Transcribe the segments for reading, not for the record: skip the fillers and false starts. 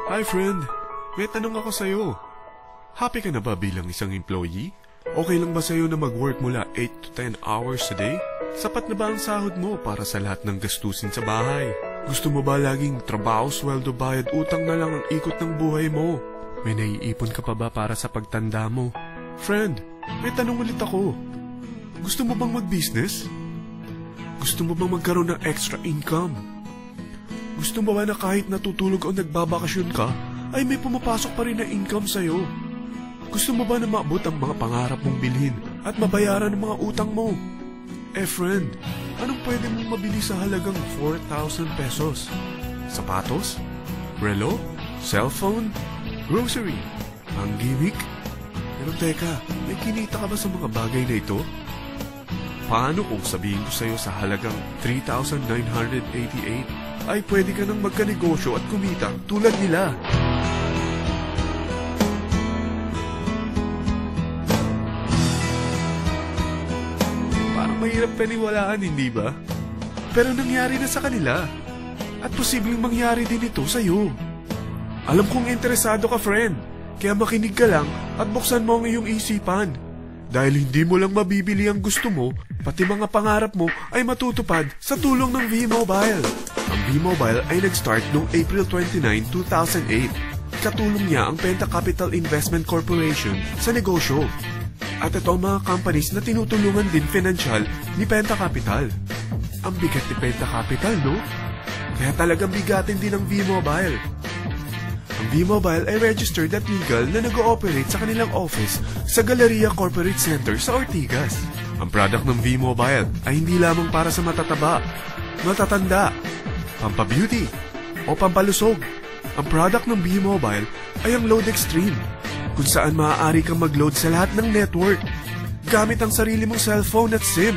Hi friend, may tanong ako sa'yo. Happy ka na ba bilang isang employee? Okay lang ba sa'yo na mag-work mula 8 to 10 hours a day? Sapat na ba ang sahod mo para sa lahat ng gastusin sa bahay? Gusto mo ba laging trabaho, sweldo, bayad, utang na lang ang ikot ng buhay mo? May naiipon ka pa ba para sa pagtanda mo? Friend, may tanong ulit ako. Gusto mo bang mag-business? Gusto mo bang magkaroon ng extra income? Gusto mo ba na kahit natutulog o nagbabakasyon ka, ay may pumapasok pa rin na income sa'yo? Gusto mo ba na maabot ang mga pangarap mong bilhin at mabayaran ang mga utang mo? Friend, anong pwede mong mabili sa halagang 4,000 pesos? Sapatos? Relo? Cellphone? Grocery? Ang gimmick? Pero teka, may kinita ka ba sa mga bagay na ito? Paano kung sabihin ko sa'yo sa halagang 3,988 ay pwede ka nang magkanegosyo at kumita tulad nila? Parang mahirap paniwalaan, hindi ba? Pero nangyari na sa kanila. At posibleng mangyari din ito sa'yo. Alam kong interesado ka, friend. Kaya makinig ka lang at buksan mo ang iyong isipan. Dahil hindi mo lang mabibili ang gusto mo, pati mga pangarap mo ay matutupad sa tulong ng V-Mobile. Ang V-Mobile ay nag-start noong April 29, 2008. Katulong niya ang Penta Capital Investment Corporation sa negosyo. At ito ang mga companies na tinutulungan din financial ni Penta Capital. Ang bigat ni Penta Capital, no? Kaya talagang bigatin din ang V-Mobile. Ang V-Mobile ay registered at legal na nag-ooperate sa kanilang office sa Galleria Corporate Center sa Ortigas. Ang product ng V-Mobile ay hindi lamang para sa matataba, matatanda, pampabeauty, o pampalusog. Ang product ng V-Mobile ay ang Load Extreme, kung saan maaari kang mag-load sa lahat ng network gamit ang sarili mong cellphone at SIM.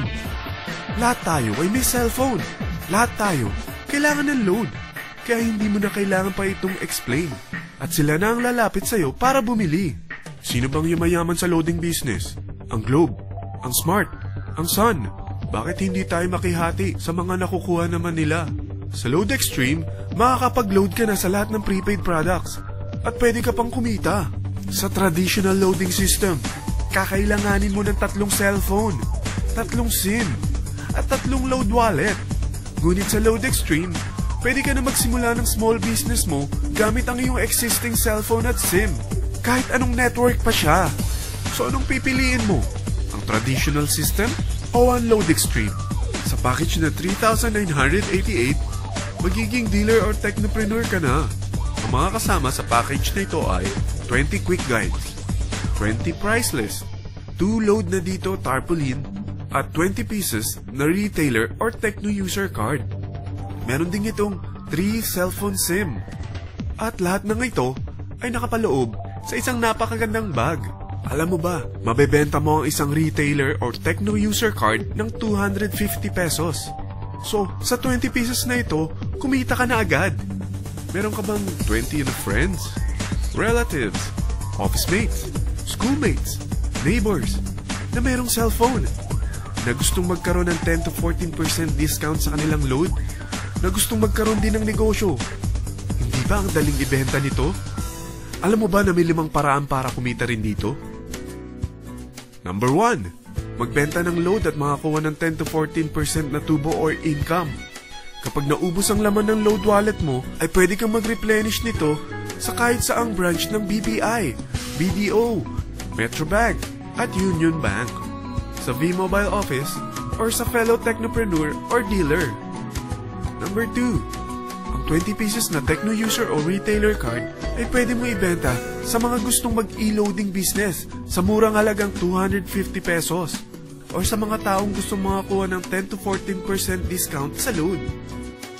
Lahat tayo ay may cellphone. Lahat tayo kailangan ng load. Kaya hindi mo na kailangan pa itong explain. At sila na ang lalapit sa'yo para bumili. Sino bang yumayaman sa loading business? Ang Globe, ang Smart, ang Sun. Bakit hindi tayo makihati sa mga nakukuha naman nila? Sa Load Extreme, makakapag-load ka na sa lahat ng prepaid products. At pwede ka pang kumita. Sa traditional loading system, kakailanganin mo ng 3 cellphone, 3 SIM, at 3 load wallet. Ngunit sa Load Extreme, pwede ka na magsimula ng small business mo gamit ang iyong existing cellphone at SIM. Kahit anong network pa siya. So anong pipiliin mo? Ang traditional system o ang Load Extreme? Sa package na 3,988, magiging dealer or technopreneur ka na. Ang mga kasama sa package na ito ay 20 quick guides, 20 price list, 2 load na dito tarpaulin, at 20 pieces na retailer or techno user card. Meron din itong 3 cellphone SIM. At lahat ng ito ay nakapaloob sa isang napakagandang bag. Alam mo ba, mabebenta mo ang isang retailer or techno user card ng 250 pesos. So, sa 20 pieces na ito, kumita ka na agad. Meron ka bang 20 na friends, relatives, office mates, schoolmates, neighbors na merong cellphone? Na gustong magkaroon ng 10 to 14% discount sa kanilang load? Na gustong magkaroon din ng negosyo? Hindi ba ang daling ibenta nito? Alam mo ba na may 5 paraan para kumita rin dito? Number 1. Magbenta ng load at makakuha ng 10 to 14% na tubo or income. Kapag naubos ang laman ng load wallet mo, ay pwede kang mag-replenish nito sa kahit saang branch ng BPI, BDO, Metrobank, at Union Bank, sa V-Mobile office, or sa fellow technopreneur or dealer. Number 2. Ang 20 pieces na techno user o retailer card ay pwede mo ibenta sa mga gustong mag-e-loading business sa murang halagang 250 pesos or sa mga taong gustong makakuha ng 10 to 14% discount sa load.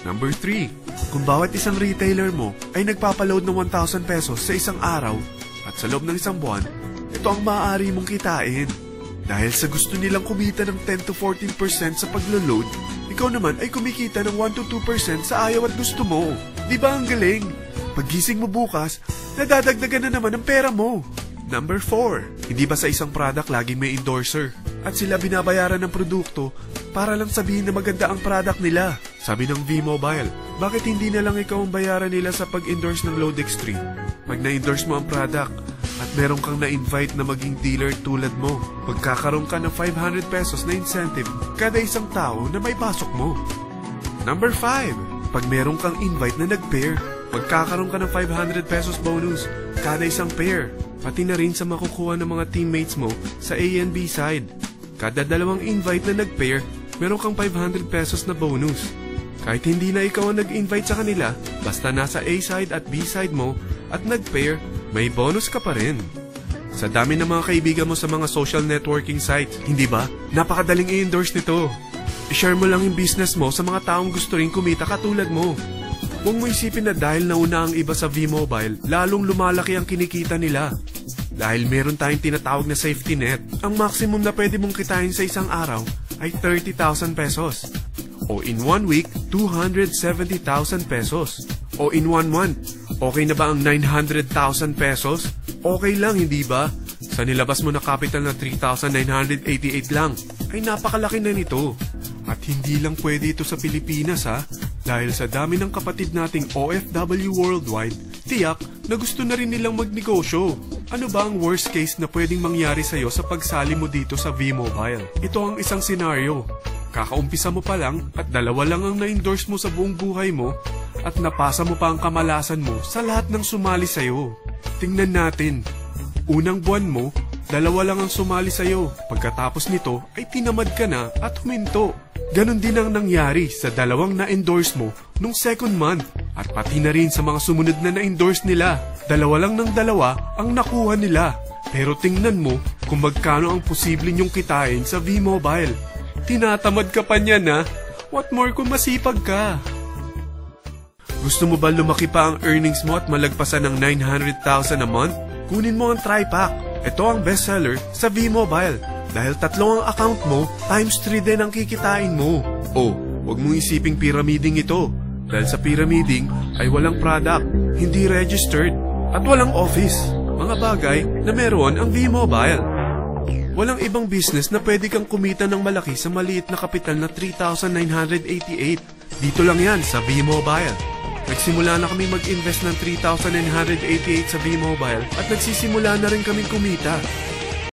Number 3. Kung bawat isang retailer mo ay nagpapaload ng 1,000 pesos sa isang araw at sa loob ng isang buwan, ito ang maaari mong kitain. Dahil sa gusto nilang kumita ng 10 to 14% sa paglo-load, ikaw naman ay kumikita ng 1 to 2% sa ayaw at gusto mo. Di ba ang galing? Paggising mo bukas, nadadagdagan na naman ang pera mo. Number 4. Hindi ba sa isang product laging may endorser? At sila binabayaran ng produkto para lang sabihin na maganda ang product nila. Sabi ng V-Mobile, Bakit hindi na lang ikaw ang bayaran nila sa pag-endorse ng Load Extreme? Pag na-endorse mo ang product at meron kang na-invite na maging dealer tulad mo, magkakaroon ka ng 500 pesos na incentive kada isang tao na may pasok mo. Number 5. Pag meron kang invite na nag-pair, magkakaroon ka ng 500 pesos bonus kada isang pair, pati na rin sa makukuha ng mga teammates mo sa A and B side. Kada dalawang invite na nag-pair, meron kang 500 pesos na bonus. Kahit hindi na ikaw ang nag-invite sa kanila, basta nasa A side at B side mo at nag-pair, may bonus ka pa rin. Sa dami ng mga kaibigan mo sa mga social networking sites, hindi ba? Napakadaling i-endorse nito. I-share mo lang yung business mo sa mga taong gusto rin kumita katulad mo. Huwag mo isipin na dahil nauna ang iba sa V-Mobile, lalong lumalaki ang kinikita nila. Dahil meron tayong tinatawag na safety net, ang maximum na pwede mong kitain sa isang araw ay 30,000 pesos. O in 1 week, 270,000 pesos. O in 1 month, okay na ba ang 900,000 pesos? Okay lang, hindi ba? Sa nilabas mo na capital na 3,988 lang, ay napakalaki na nito. At hindi lang pwede ito sa Pilipinas ha, dahil sa dami ng kapatid nating OFW worldwide, tiyak na gusto na rin nilang magnegosyo. Ano ba ang worst case na pwedeng mangyari sa'yo sa pagsali mo dito sa V-Mobile? Ito ang isang senaryo. Kakaumpisa mo pa lang at 2 lang ang na-endorse mo sa buong buhay mo at napasa mo pa ang kamalasan mo sa lahat ng sumali sa'yo. Tingnan natin. Unang buwan mo, 2 lang ang sumali sa'yo. Pagkatapos nito ay tinamad ka na at huminto. Ganon din ang nangyari sa 2 na-endorse mo nung second month at pati na rin sa mga sumunod na na-endorse nila. 2 lang ng 2 ang nakuha nila. Pero tingnan mo kung magkano ang posible nyong kitain sa V-Mobile. Tinatamad ka pa niyan ha? What more kung masipag ka? Gusto mo ba lumaki pa ang earnings mo at malagpasan ng 900,000 a month? Kunin mo ang TriPack. Ito ang bestseller sa V-Mobile. Dahil 3 ang account mo, times 3 din ang kikitain mo. Oh, huwag mong isiping pyramiding ito. Dahil sa pyramiding ay walang product, hindi registered, at walang office. Mga bagay na meron ang V-Mobile. Walang ibang business na pwede kang kumita ng malaki sa maliit na kapital na 3,988. Dito lang yan sa V-Mobile. Nagsimula na kami mag-invest ng 3,988 sa V-Mobile at nagsisimula na rin kaming kumita.